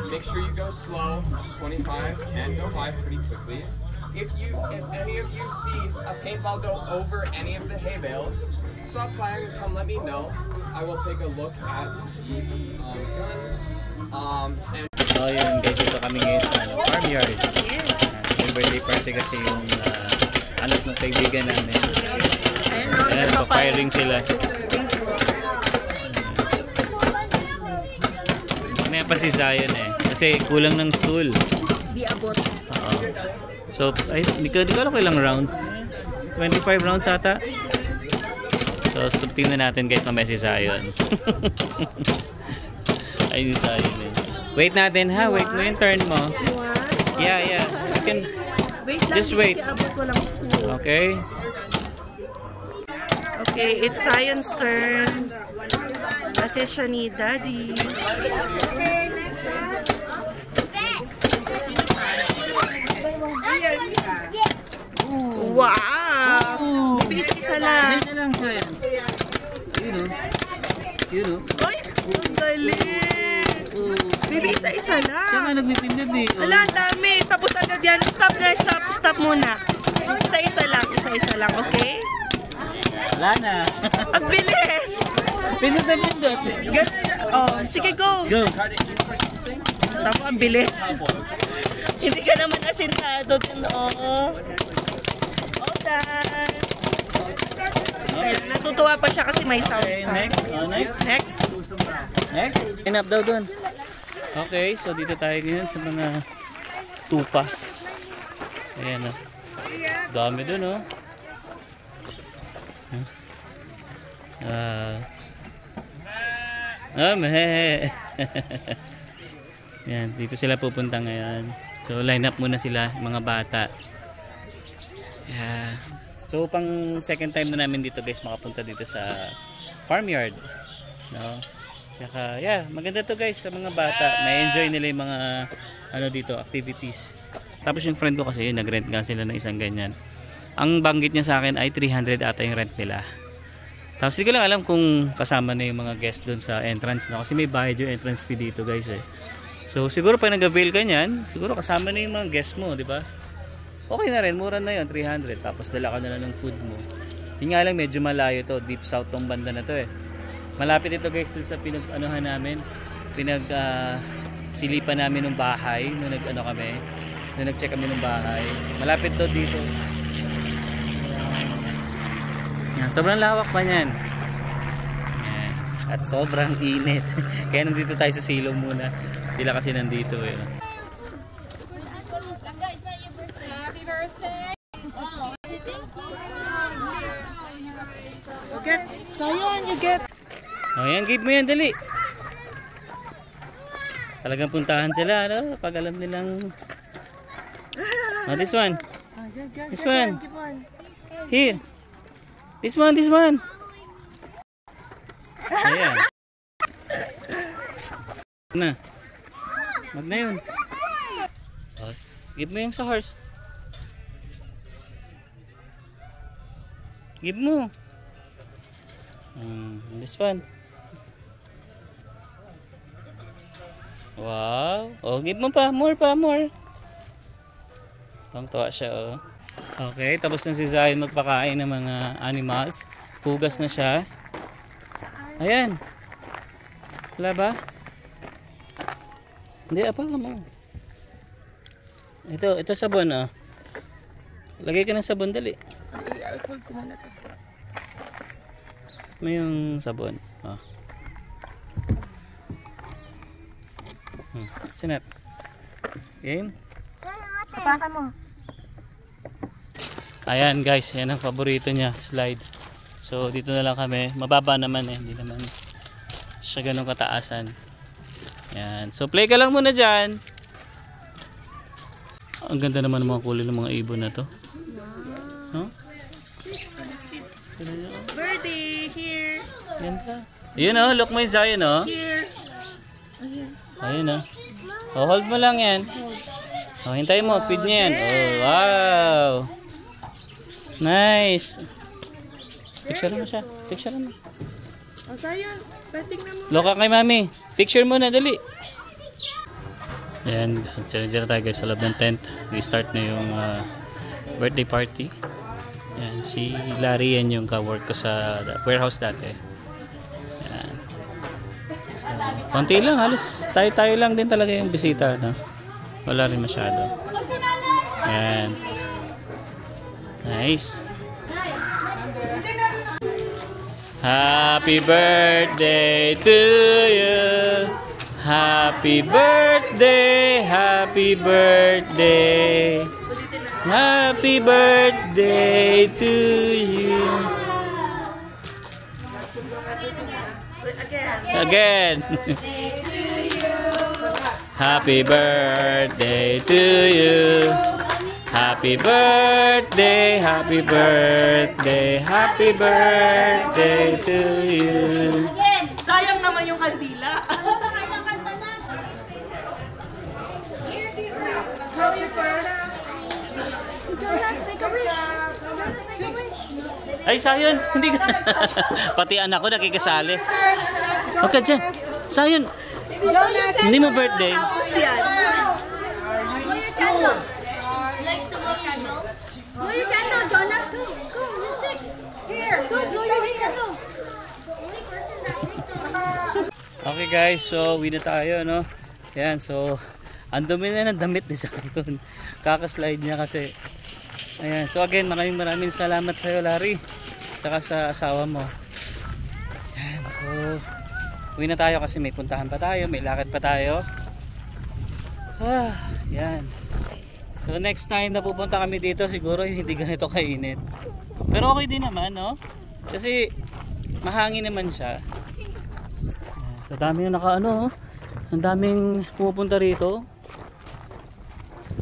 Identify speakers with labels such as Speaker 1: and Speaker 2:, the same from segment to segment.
Speaker 1: make sure you go slow. 25 can go by pretty quickly. If any of you see a paintball go over any of the hay bales, stop firing and come let me know. I will take a look at the guns.
Speaker 2: So yun guys, ito kami ngayon sa farmyard. Yes. Yung birthday party kasi yung anak ng kaibigan namin. Ayan, pa-firing sila. May pa si Zion eh. Kasi kulang ng stool.
Speaker 3: Di abot.
Speaker 2: Oo. So, ay, di ko alam kailang rounds. 25 rounds ata. So, tingnan natin guys mamaya si Zion. Ayun tayo eh. Wait natin ha. Wait mo yung turn mo. Yeah. You can just wait. Okay.
Speaker 3: Okay, it's Zion's turn. Kasi siya ni Daddy. Wow! Bibigis isa lang.
Speaker 2: Isa lang siya yan. You know.
Speaker 3: Ay! Ang galing! Bibigis isa lang.
Speaker 2: Siya nga nagpipindad eh.
Speaker 3: Wala, dami. Tapos agad yan. Stop guys, stop muna. Isa isa lang, okay?
Speaker 2: Wala na.
Speaker 3: Ang bilis!
Speaker 2: Pindot.
Speaker 3: Oh, sige, go!
Speaker 2: Go!
Speaker 3: Tapos ang bilis. Hindi ka naman asintado dun, oh. Okay. Natutuwa pa siya kasi may sound pa. Next.
Speaker 2: Enough daw dun. Okay, so dito tayo ngayon sa mga tupa. Ayan o. Dami dun o. Mehe. Yan, dito sila pupunta ngayon. So line up muna sila, mga bata. Yeah. So pang second time na namin dito guys makapunta dito sa farmyard. No? Saka yeah, maganda to guys sa mga bata. May enjoy nila yung mga dito activities. Tapos yung friend ko kasi nag-rent nga sila ng isang ganyan. Ang banggit niya sa akin ay 300 ata yung rent nila. Tapos hindi ko lang alam kung kasama na yung mga guest doon sa entrance, no? Kasi may bayad yung entrance fee dito guys eh. So siguro pag nag-avail ka niyan, siguro kasama na yung mga guest mo, di ba? Okay na rin, mura na yun, 300. Tapos dala ka na lang ng food mo. Yung nga lang medyo malayo to, deep south tong banda na to eh. Malapit ito guys dun sa pinag-anuhan namin, silipan namin ng bahay nung nag-check kami ng bahay. Malapit to dito. Yan, sobrang lawak pa niyan. Yan. At sobrang init. Kaya nandito tayo sa silong muna. Sila kasi nandito eh.
Speaker 3: You get.
Speaker 2: Oh, yan, give mo yan, dali. Talagang puntahan sila, no? Pag alam nilang... Oh, this one. This one. Here. This one. Ayan. Wag na yun. Oh, give mo yung sa horse. Give mo. This one. Wow. Oh, give mo pa. More. Tuwa siya, oh. Okay, tapos na si Zion magpakain ng mga animals. Hugas na siya. Ayan. Wala ba? Hindi, apa mo. Ito sabon, oh. Lagay ka ng sabon, dali.
Speaker 3: I-hold ko muna ito.
Speaker 2: May yung sabon. Oh. Sinap. Game.
Speaker 3: Tapakan mo.
Speaker 2: Ayan guys, yan ang paborito niya, slide. So dito na lang kami. Mababa naman eh, hindi naman siya ganun kataasan. Yan. So play ka lang muna dyan. Ang ganda naman ng mga kulay ng mga ibon na to. No?
Speaker 3: Birdie, here.
Speaker 2: Ganda. Yun oh, look mo yung Zion oh.
Speaker 3: Here.
Speaker 2: Ayun oh. Oh, hold mo lang yan. Oh, hintayin mo, feed niya yan. Oh, wow. Nice. Picture mo siya. Picture mo.
Speaker 3: Oh, Zion, bating na mo.
Speaker 2: Loka kay mami. Picture mo na, dali. Ayan, dyan na tayo guys sa loob ng tent. I-start na yung birthday party. Ayan, si Larry yan yung ka-work ko sa warehouse dati. Ayan. So, konti lang, halos tayo lang din talaga yung bisita, no? Wala rin masyado. Ayan. Nice. Happy birthday to you. Happy birthday, happy birthday. Happy birthday to you. Again. Happy birthday to you. Happy birthday, happy birthday, happy birthday to you.
Speaker 3: Sayang naman yung kandila.
Speaker 4: Jonas, make a wish. Jonas, make a wish.
Speaker 2: Ay, Sayon, hindi ka. Pati anak ko nakikisali. Okay, dyan. Sayon, hindi mo birthday.
Speaker 3: Tapos yan.
Speaker 4: Blow your candle. Likes to blow candles. Blow your candle, Jonas. Go, go. You're 6. Here. Go, blow your candle.
Speaker 2: Okay guys, so uwi na tayo, no? Yan, so ang dumi na ng damit ni Sayon. Kakaslide niya kasi. Ayan, so again, maraming salamat sa iyo, Larry. Saka sa asawa mo. Yan, so uwi na tayo kasi may puntahan pa tayo, may lakad pa tayo. Yan. So next time na pupunta kami dito, siguro hindi ganito kainit. Pero okay din naman, no? Kasi mahangin naman siya. So dami na nakaano, ang daming pumupunta rito.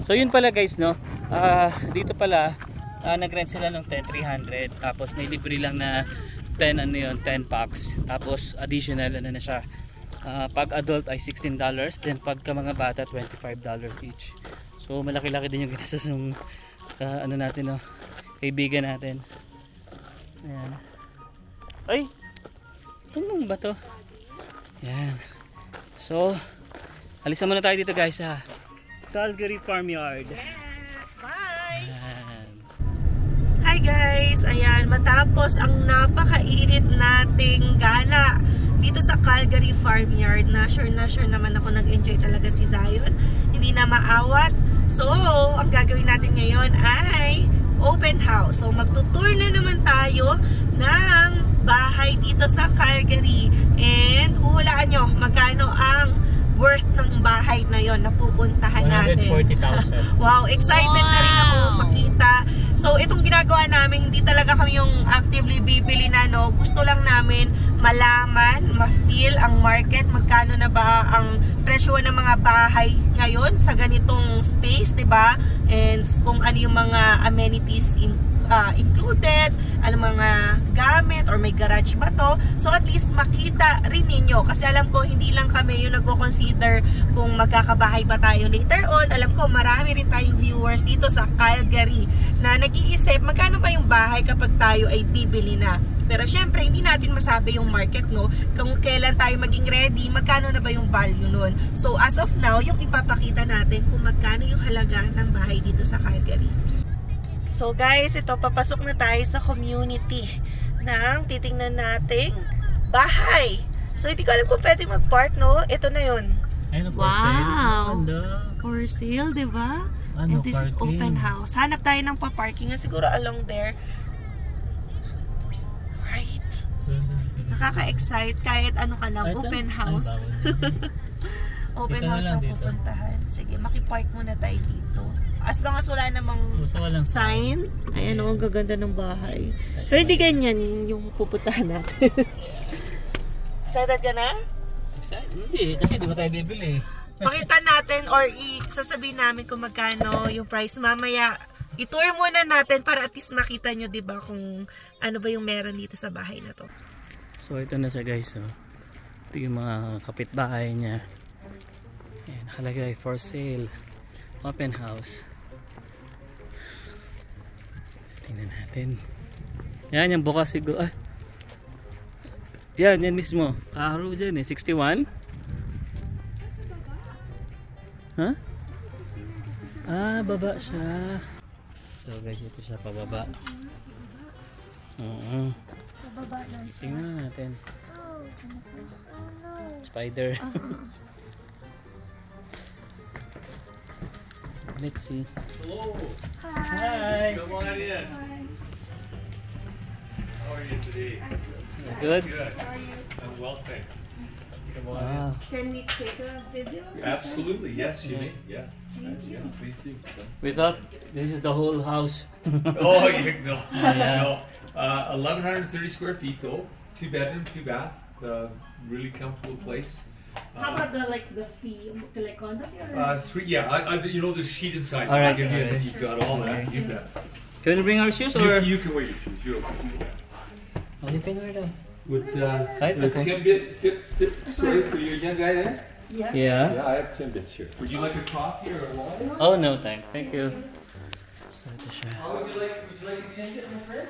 Speaker 2: So yun pala guys, no? Dito pala nag-rent sila ng 10,300, tapos may libre lang na 10 packs, tapos additional na siya. Pag adult ay $16, then pagka mga bata $25 each. So malaki-laki din yung ginastos ng natin, no? Kaibigan natin. Ayan. Ay! Ano ba to? Yan. So, alisan muna tayo dito guys sa Calgary Farmyard.
Speaker 3: Yes, bye!
Speaker 2: Yan.
Speaker 3: Hi guys! Ayan, matapos ang napakainit nating gala dito sa Calgary Farmyard, na sure naman ako nag-enjoy talaga si Zion. Hindi na maawat. So, ang gagawin natin ngayon ay open house. So, magtutour na naman tayo ng bahay dito sa Calgary, and huhulaan nyo magkano ang worth ng bahay na yon na pupuntahan natin.
Speaker 2: 140,000.
Speaker 3: Wow, excited na rin ako makita. So itong ginagawa namin, hindi talaga kami yung actively bibili na, no? Gusto lang namin malaman, ma-feel ang market, magkano na ba ang presyo ng mga bahay ngayon sa ganitong space, 'di ba? And kung ano yung mga amenities included, ano mga gamit, or may garage ba to. So at least makita rin ninyo, kasi alam ko hindi lang kami yung nagko-consider kung magkakabahay ba tayo later on. Alam ko marami rin tayong viewers dito sa Calgary na nag-iisip magkano ba yung bahay kapag tayo ay bibili na. Pero syempre hindi natin masabi yung market, no? Kung kailan tayo maging ready, magkano na ba yung value nun. So as of now, yung ipapakita natin kung magkano yung halaga ng bahay dito sa Calgary. So guys, ito, papasok na tayo sa community ng titingnan nating bahay. So hindi ko alam kung pwede mag-park, no? Ito na yun. Wow! For sale, diba? And this is open house. Hanap tayo ng pa-parking, siguro along there. Right. Nakaka-excite kahit ano ka lang, open house. Open house ang pupuntahan. Sige, makipark muna tayo dito. As long as wala namang sign. Ayan, ang gaganda ng bahay. Pero hindi ganyan yung pupuntahan natin. Excited ka na?
Speaker 2: Excited? Hindi, kasi di ba tayo bibili?
Speaker 3: Pakita natin or sasabihin namin kung magkano yung price. Mamaya, i-tour muna natin para at least makita nyo, diba, kung ano ba yung meron dito sa bahay na to.
Speaker 2: So ito na siya guys, oh. Ito yung mga kapitbahay niya. Ayan, nakalagay for sale, open house. Tingnan natin. Yan, yung bukas siguro. Ah. Yan mismo. Kaharo dyan eh. 61. Huh? Ah, baba siya. So guys, ito siya pababa.
Speaker 4: Sa baba lang.
Speaker 2: Tingnan natin. Spider. Let's see.
Speaker 5: Hello.
Speaker 2: Hi.
Speaker 5: Come on in. How are you today?
Speaker 2: Good?
Speaker 5: Good. I'm well, thanks. Come on
Speaker 2: Wow.
Speaker 3: Can we take a video?
Speaker 5: in. Absolutely. Yes, you may. Yeah. Yeah, please do.
Speaker 2: We thought this is the whole house.
Speaker 5: Oh, you no.
Speaker 2: Yeah.
Speaker 5: No. 1,130 square feet though. 2 bedroom, 2 bath. Really comfortable place.
Speaker 3: How about the fee, like condo fee?
Speaker 5: 3. Yeah. You know the sheet inside.
Speaker 2: All right,
Speaker 5: I'll give you,
Speaker 2: all right.
Speaker 5: and you've got all that. You bet.
Speaker 2: Can we bring our shoes or?
Speaker 5: You can wear your shoes. You're okay.
Speaker 2: Oh, you can wear them.
Speaker 5: Would
Speaker 2: It's
Speaker 5: would
Speaker 2: okay.
Speaker 5: Timbit sorry for your young guy there?
Speaker 3: Yeah.
Speaker 2: Yeah.
Speaker 5: Yeah, I have Timbits here. Would you like a coffee or a water?
Speaker 2: Oh no, thanks. Thank you. So ito siya.
Speaker 5: Would you like a Timbit, my friend?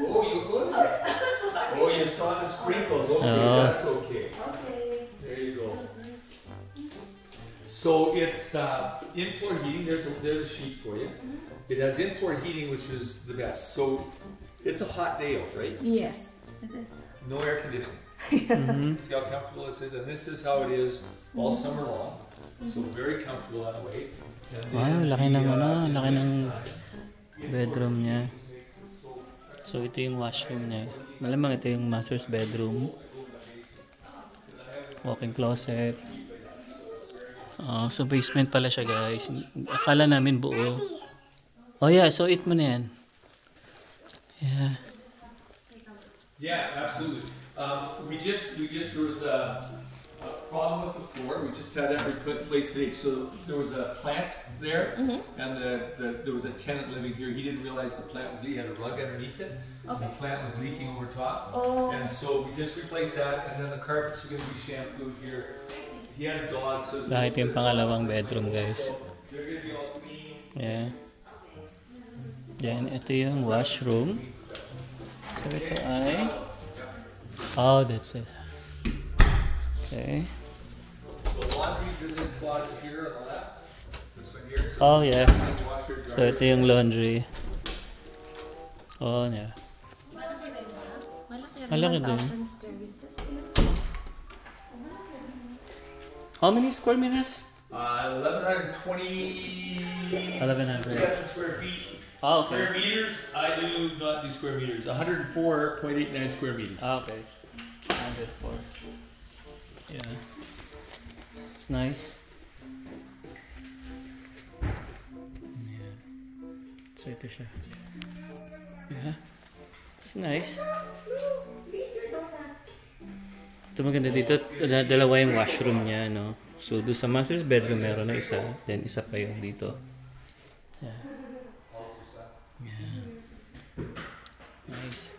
Speaker 5: Oh, you good? Oh, you saw the sprinkles. Okay,
Speaker 2: Oh.
Speaker 5: that's okay. There you go. So it's in-floor heating. There's a sheet for you. It has in-floor heating, which is the best. So it's a hot day out, right?
Speaker 3: Yes, it is.
Speaker 5: No air conditioning.
Speaker 2: Mhm.
Speaker 5: See how comfortable this is, and this is how it is all summer long. So very comfortable that way. And
Speaker 2: Wow,
Speaker 5: then
Speaker 2: laki
Speaker 5: the,
Speaker 2: ng laki ng
Speaker 5: in-floor
Speaker 2: bedroom niya.
Speaker 5: makes it so
Speaker 2: So ito yung washroom niya. Malamang ito yung master's bedroom. Walk-in closet. So basement pala siya guys. Akala namin buo. Oh yeah, so eat mo na yan. Yeah.
Speaker 5: Yeah, absolutely. We just there was a problem with the floor. We just had that put in place today. So there was a plant there, and there was a tenant living here. He didn't realize the plant was leaking. He had a rug underneath it.
Speaker 3: Okay.
Speaker 5: The plant was leaking over top,
Speaker 3: Oh.
Speaker 5: and so we just replaced that. And then the carpets are going to be shampooed here. He had a dog, so
Speaker 2: Ito yung pangalawang bedroom guys.
Speaker 5: so they're going to be all clean.
Speaker 2: Yeah. Then ito yung washroom. So ito ay... Oh, that's it. Okay.
Speaker 5: The laundry's in this closet here on the left. This one here.
Speaker 2: Oh yeah.
Speaker 5: Washer,
Speaker 2: So
Speaker 5: dryer.
Speaker 2: ito yung laundry. Oh yeah. Malaki din. How many square meters?
Speaker 5: 1,120
Speaker 2: 1,100.
Speaker 5: square feet.
Speaker 2: Oh,
Speaker 5: Square
Speaker 2: okay.
Speaker 5: meters, I do not do square meters. 104.89 square meters.
Speaker 2: Ah, okay. 104. Yeah. It's nice. Yeah. So ito siya. Yeah. It's nice. Ito maganda dito. Dalawa yung washroom niya, no? So doon sa master's bedroom meron na isa. Then isa pa yung dito. Yeah. Yeah. Nice.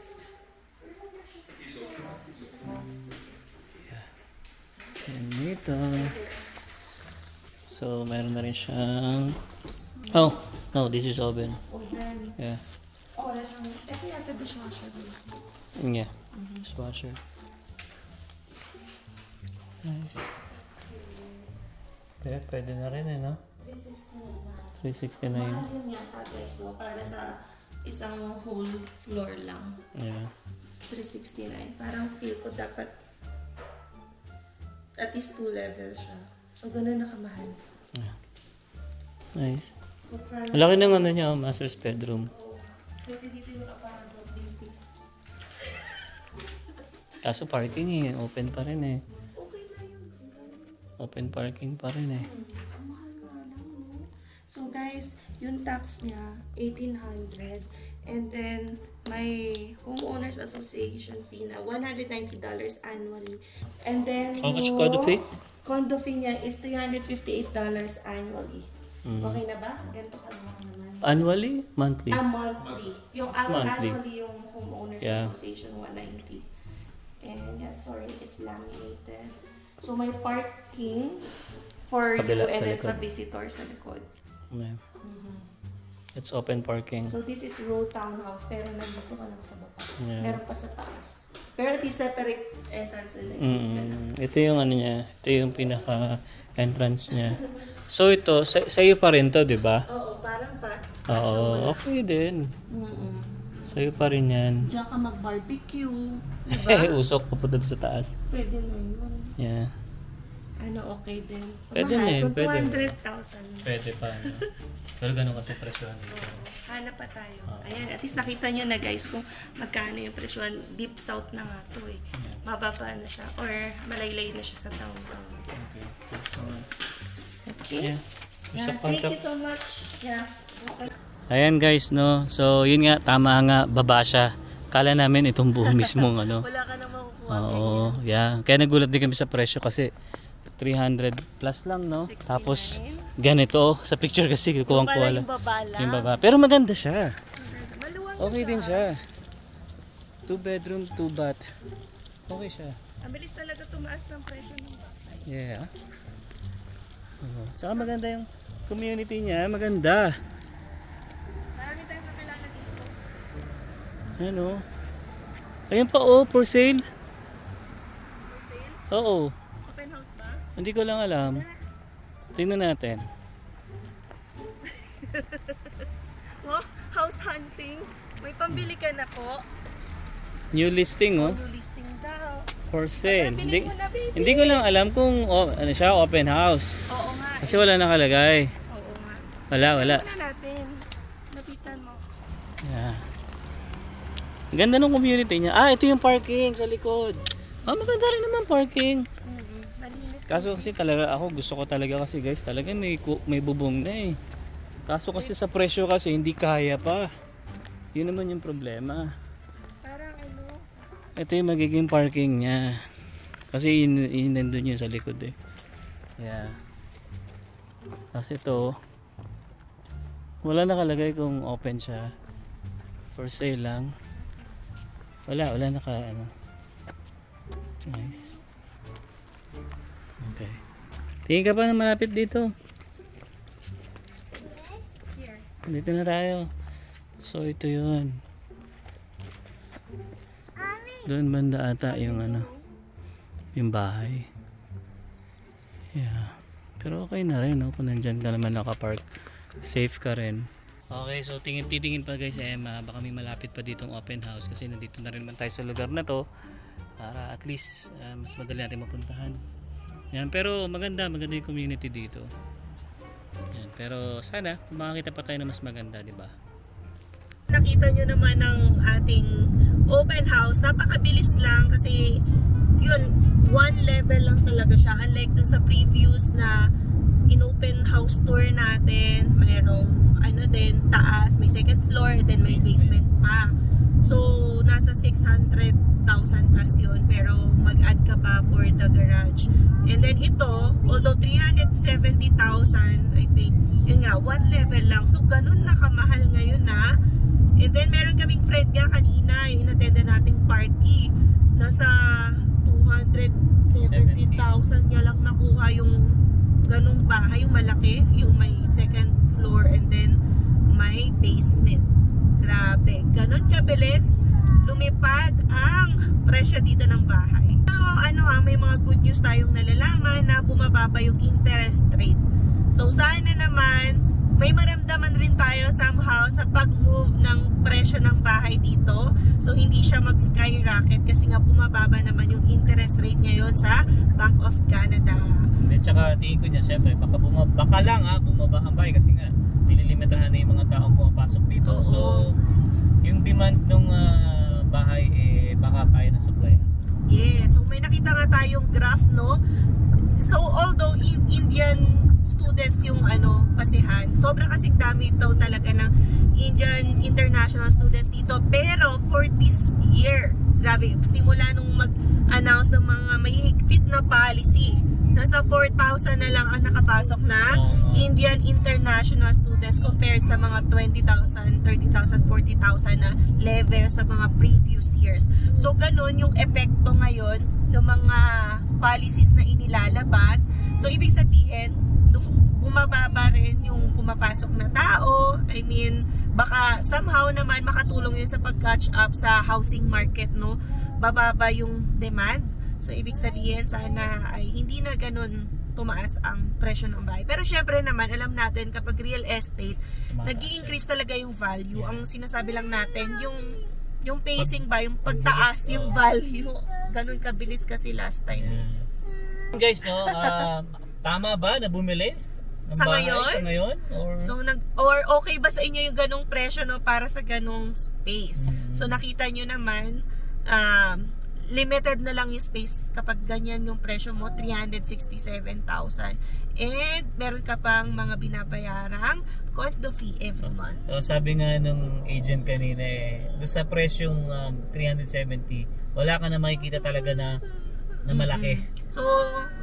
Speaker 2: Yeah. And dito. So, meron na rin siyang... Oh! No, this is oven.
Speaker 3: Oven.
Speaker 2: Yeah.
Speaker 3: Oh, wala siyang... Ito yata dishwasher.
Speaker 2: Yeah. Dishwasher. Nice. Kaya pwede na rin eh, no? 369.
Speaker 3: Mahal yun yata guys, no? Para sa isang whole floor lang.
Speaker 2: Yeah.
Speaker 3: 369. Parang feel ko dapat at least 2 levels siya. So, ganun na kamahal.
Speaker 2: Yeah. Nice.
Speaker 3: So, parang...
Speaker 2: Malaki ng ano niya, oh, master's bedroom.
Speaker 3: Pwede dito yung apartment baby.
Speaker 2: Kaso parking eh, open pa rin eh.
Speaker 3: Okay na yun.
Speaker 2: Open parking pa rin eh.
Speaker 3: Ang mahal nga lang, no? So, guys, yung tax niya, 1,800. And then, may homeowners association fee na $190 annually. And then,
Speaker 2: How much
Speaker 3: yung
Speaker 2: condo fee?
Speaker 3: Condo fee niya is $358 annually.
Speaker 2: Mm.
Speaker 3: Okay na ba? Ganito ka lang naman.
Speaker 2: Annually? Monthly?
Speaker 3: Monthly. Yung
Speaker 2: monthly.
Speaker 3: annually yung homeowners
Speaker 2: Yeah.
Speaker 3: association, 190. And that flooring is laminated. So, may parking for
Speaker 2: Kabila,
Speaker 3: you and
Speaker 2: sa
Speaker 3: then sa
Speaker 2: likod.
Speaker 3: visitor sa likod.
Speaker 2: Yeah. It's open parking.
Speaker 3: So, this is row townhouse, pero nandito ka lang sa baba.
Speaker 2: Yeah.
Speaker 3: Meron pa sa taas. Pero di separate entrance and exit.
Speaker 2: Ito yung ano niya. Ito yung pinaka entrance niya. So ito, sa iyo pa rin to, di ba?
Speaker 3: Oo, parang pa.
Speaker 2: Oo, okay din. Sa iyo pa rin yan.
Speaker 3: Diyan ka mag-barbecue. Diba?
Speaker 2: Usok papunta sa taas.
Speaker 3: Pwede na yun.
Speaker 2: Yeah.
Speaker 3: Ano, okay din.
Speaker 2: Pwede na yun,
Speaker 3: Kung
Speaker 2: pwede.
Speaker 3: 200,000.
Speaker 2: Pwede pa. No? Pero ganun kasi presyohan dito.
Speaker 3: Hanap pa tayo. Ayan, at least nakita nyo na guys kung magkano yung presyohan. Deep south na nga to eh. Mababa na siya. Or malaylay na siya sa downtown.
Speaker 2: Okay. So,
Speaker 3: Okay.
Speaker 2: yeah.
Speaker 3: Yeah, thank you so much. Yeah. Okay.
Speaker 2: Ayan guys, no. So, yun nga, tama nga, baba siya. Kala namin itong buo mismong ano.
Speaker 3: Wala ka na makukuha.
Speaker 2: Oo, yeah. Kaya nagulat din kami sa presyo kasi 300 plus lang, no?
Speaker 3: 69.
Speaker 2: Tapos, ganito, sa picture kasi, kuwang-kuwa lang.
Speaker 3: Yung baba lang.
Speaker 2: Yung baba. Pero maganda siya.
Speaker 3: Maluwang
Speaker 2: Okay
Speaker 3: siya.
Speaker 2: din siya. 2 bedroom, 2 bath. Okay siya.
Speaker 3: Ang bilis talaga tumaas ng presyo ng bahay.
Speaker 2: Yeah. Saka maganda yung community niya. Maganda.
Speaker 3: Marami tayong nakilala dito.
Speaker 2: Ano? Ayun pa, oh, for sale.
Speaker 3: For sale?
Speaker 2: Oo.
Speaker 3: Open house ba?
Speaker 2: Hindi ko lang alam. Tingnan natin.
Speaker 3: Oh, house hunting. May pambili ka na po.
Speaker 2: New listing, oh.
Speaker 3: New listing daw.
Speaker 2: For sale.
Speaker 3: Bilhin mo na, baby.
Speaker 2: Hindi ko lang alam kung ano siya, open house.
Speaker 3: Oo nga.
Speaker 2: Kasi wala nakalagay.
Speaker 3: Oo nga.
Speaker 2: Wala.
Speaker 3: Ano natin? Lapitan mo.
Speaker 2: Yeah. Ganda ng community niya. Ah, ito yung parking sa likod. Ah, maganda rin naman parking.
Speaker 3: Malinis.
Speaker 2: Kaso kasi talaga ako gusto ko talaga kasi guys, talaga may bubong na eh. Kaso kasi sa presyo kasi hindi kaya pa. Yun naman yung problema.
Speaker 3: Parang ano?
Speaker 2: Ito yung magiging parking niya. Kasi yun nandun yun sa likod eh. Yeah. Kasi ito wala nakalagay kung open siya. For sale lang. Wala naka ano. Nice. Okay. Tingin ka pa na malapit dito.
Speaker 3: Here.
Speaker 2: Dito na tayo. So ito yun. Doon banda ata yung ano, yung bahay. Yeah. Pero okay na rin, no? Kung nandyan ka naman nakapark, safe ka rin. Okay, so titingin pa guys Emma, baka may malapit pa ditong open house kasi nandito na rin naman tayo sa lugar na to para at least mas madali natin mapuntahan. Yan, pero maganda yung community dito. Yan, pero sana kung makakita pa tayo na mas maganda, di ba?
Speaker 3: Nakita nyo naman ng ating open house, napakabilis lang kasi yun, one level lang talaga siya, unlike dun sa previous na in-open house tour natin, mayroong ano din, taas, may second floor, then may basement pa. So, nasa 600,000 plus yun, pero mag-add ka pa for the garage. And then ito, although 370,000, I think, yun nga, one level lang. So, ganun na kamahal ngayon na. And then, meron kaming friend nga kanina, yung in-attend nating party, nasa 270,000 niya lang nakuha yung ganung bahay, yung malaki, yung may second floor and then may basement. Grabe, ganun kabilis lumipad ang presyo dito ng bahay. So, may mga good news tayong nalalaman na bumababa yung interest rate. So, sana naman may maramdaman rin tayo somehow sa pag-move ng presyo ng bahay dito. So, hindi siya mag-skyrocket kasi nga bumababa naman yung interest rate ngayon sa Bank of Canada.
Speaker 2: At saka tingin ko niya, syempre, baka lang bumaba ang bahay kasi nga nililimitahan na yung mga taong pumapasok dito.
Speaker 3: Oo.
Speaker 2: So, yung demand ng bahay baka kaya na supply.
Speaker 3: Yeah, so may nakita nga tayong graph, no? So, although Indian students yung pasihan, sobrang kasing dami daw talaga ng Indian international students dito. Pero for this year, grabe, simula nung mag-announce ng mga mahihigpit na policy, nasa 4,000 na lang ang nakapasok na Indian international students compared sa mga 20,000, 30,000, 40,000 na level sa mga previous years. So, ganun yung epekto ngayon ng mga policies na inilalabas. So, ibig sabihin, bumababa rin yung pumapasok na tao. I mean, baka somehow naman makatulong yun sa pag-catch up sa housing market, no? Bababa yung demand. So, ibig sabihin, sana ay hindi na ganun tumaas ang presyo ng bahay. Pero syempre naman, alam natin kapag real estate, nag-i-increase talaga yung value. Ang sinasabi lang natin, yung pacing ba, yung pagtaas, yung value. Ganun kabilis kasi last time.
Speaker 2: Guys, no, tama ba na bumili ng
Speaker 3: Sa
Speaker 2: bahay
Speaker 3: ngayon?
Speaker 2: sa ngayon?
Speaker 3: Or okay ba sa inyo yung ganung presyo, no, para sa ganung space? So nakita nyo naman, limited na lang yung space kapag ganyan yung presyo mo, 367,000. And meron ka pang mga binabayarang condo fee every month.
Speaker 2: So, sabi nga nung agent kanina doon sa presyong 370, wala ka na makikita talaga na malaki.
Speaker 3: So,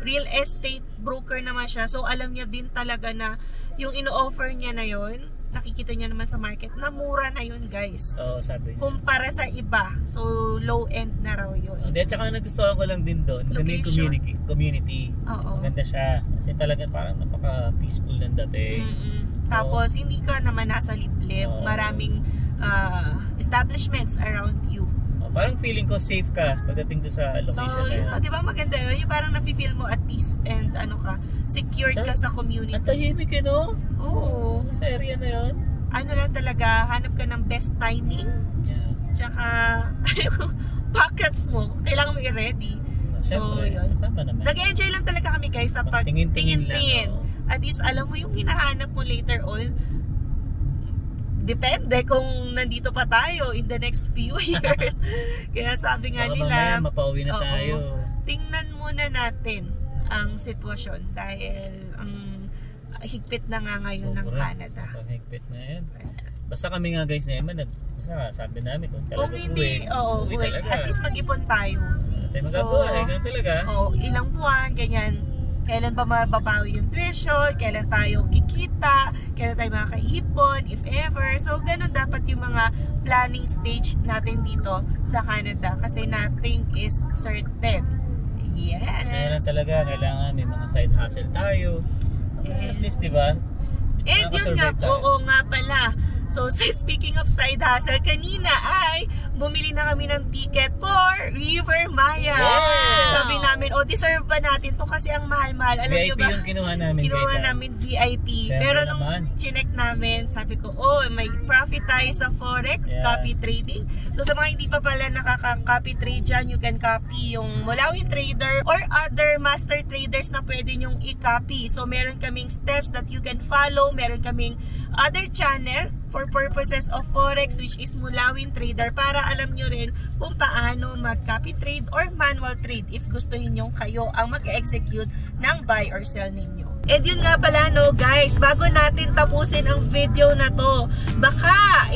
Speaker 3: real estate broker naman siya. So, alam niya din talaga na yung ino-offer niya na yon, nakikita niya naman sa market na mura na yun, guys.
Speaker 2: Oo, sabi niya.
Speaker 3: Kumpara sa iba. So, low end na raw yun.
Speaker 2: At saka nagustuhan ko lang din doon, maganda yung community.
Speaker 3: Oo.
Speaker 2: Maganda siya. Kasi talaga parang napaka-peaceful lang dati.
Speaker 3: Tapos, hindi ka naman nasa liblib. Maraming establishments around you.
Speaker 2: Parang feeling ko safe ka pagdating doon sa location.
Speaker 3: So, yun, di ba maganda yun? Yung parang nafe-feel mo at peace and secured ka sa community.
Speaker 2: Ang tahimik no?
Speaker 3: Oo.
Speaker 2: Sa area na yun.
Speaker 3: Ano lang talaga, hanap ka ng best timing.
Speaker 2: Yeah.
Speaker 3: Tsaka, pockets mo, kailangan mo i-ready. So, yun. Nag-enjoy lang talaga kami, guys, sa pag-tingin-tingin. At least, alam mo yung hinahanap mo later on. Depende kung nandito pa tayo in the next few years. Kaya sabi nga nila,
Speaker 2: mapauwi na tayo.
Speaker 3: Tingnan muna natin ang sitwasyon dahil ang higpit na nga ngayon ng Canada.
Speaker 2: Sobrang higpit na yan. Basta kami nga guys na Emma, sabi namin kung talaga
Speaker 3: kung hindi,
Speaker 2: uwi talaga.
Speaker 3: at least mag-ipon tayo.
Speaker 2: Tayo magagawa, ganun talaga.
Speaker 3: Ilang buwan, ganyan. Kailan ba mababawi yung tuition, kailan tayo kikita, kailan tayo makakaipon, if ever. So, ganun dapat yung mga planning stage natin dito sa Canada kasi nothing is certain. Yes.
Speaker 2: Kaya talaga, kailangan may mga side hustle tayo. At least, di ba?
Speaker 3: And yun nga, oo nga pala. So, speaking of side hustle, kanina ay bumili na kami ng ticket for River Maya.
Speaker 2: Wow!
Speaker 3: Sabi namin, deserve ba natin to kasi ang mahal-mahal. Alam
Speaker 2: VIP
Speaker 3: nyo ba?
Speaker 2: Yung kinuha namin.
Speaker 3: Kinuha namin VIP.
Speaker 2: Siyempre
Speaker 3: pero nung
Speaker 2: naman.
Speaker 3: chinek namin, sabi ko, may profit tayo sa Forex, copy trading. So, sa mga hindi pa pala nakaka-copy trade dyan, you can copy yung Mulawin Trader or other master traders na pwede nyong i-copy. So, meron kaming steps that you can follow. Meron kaming other channel for purposes of Forex, which is Mulawin Trader, para alam nyo rin kung paano mag-copy trade or manual trade if gustuhin nyo kayo ang mag-execute ng buy or sell ninyo. And yun nga pala, no guys, bago natin tapusin ang video na to, baka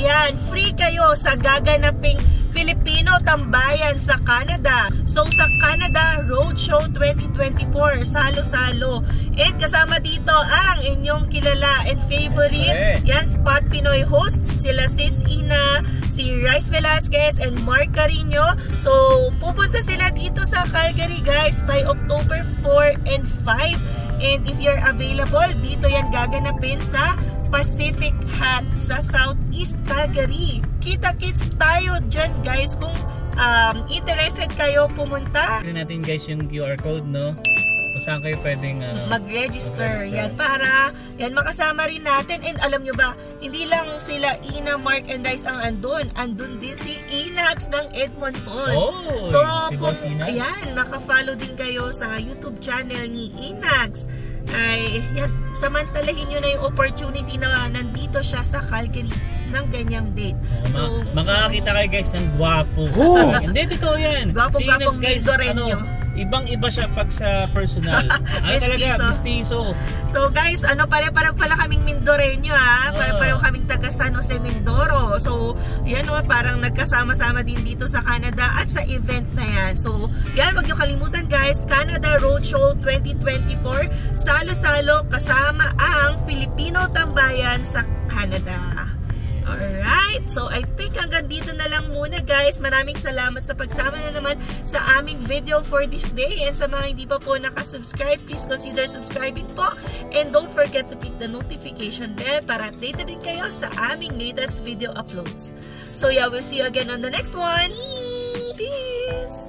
Speaker 3: free kayo sa gaganaping Filipino Tambayan sa Canada. So sa Canada Roadshow 2024, salo-salo. And kasama dito ang inyong kilala and favorite, Spot Pinoy hosts, sila Sis Ina, si Rice Velasquez, and Mark Carino. So pupunta sila dito sa Calgary, guys, by October 4 and 5. And if you're available, dito yan gaganapin sa Pacific Hat sa Southeast Calgary. Kita-kits tayo dyan, guys, kung interested kayo pumunta.
Speaker 2: Tignan natin guys yung QR code, no? Kung saan kayo pwedeng
Speaker 3: mag-register. Yan, para makasama rin natin. And alam nyo ba, hindi lang sila Ina, Mark, and Rice ang andun. Andun din si Inags ng Edmonton. So, kung nakafollow din kayo sa YouTube channel ni Inags, ay samantalahin nyo na yung opportunity na nandito siya sa Calgary ng ganyang date. So,
Speaker 2: makakakita kayo guys ng gwapo. Hindi, totoo yan.
Speaker 3: Gwapo-gwapong Mindoreño.
Speaker 2: Ibang-iba siya pag sa personal. Talaga, mestizo.
Speaker 3: So guys, pare-pareho pala kaming Mindoreño, pare-pareho kaming taga San Jose, Mindoro. So, yan parang nagkasama-sama din dito sa Canada at sa event na yan. So, yan, wag niyo kalimutan guys, Canada Roadshow 2024, salo-salo kasama ang Filipino Tambayan sa Canada. Alright, so I think hanggang dito na lang muna guys. Maraming salamat sa pagsama na naman sa aming video for this day. And sa mga hindi pa po nakasubscribe, please consider subscribing po. And don't forget to click the notification bell para updated din kayo sa aming latest video uploads. So yeah, we'll see you again on the next one. Peace!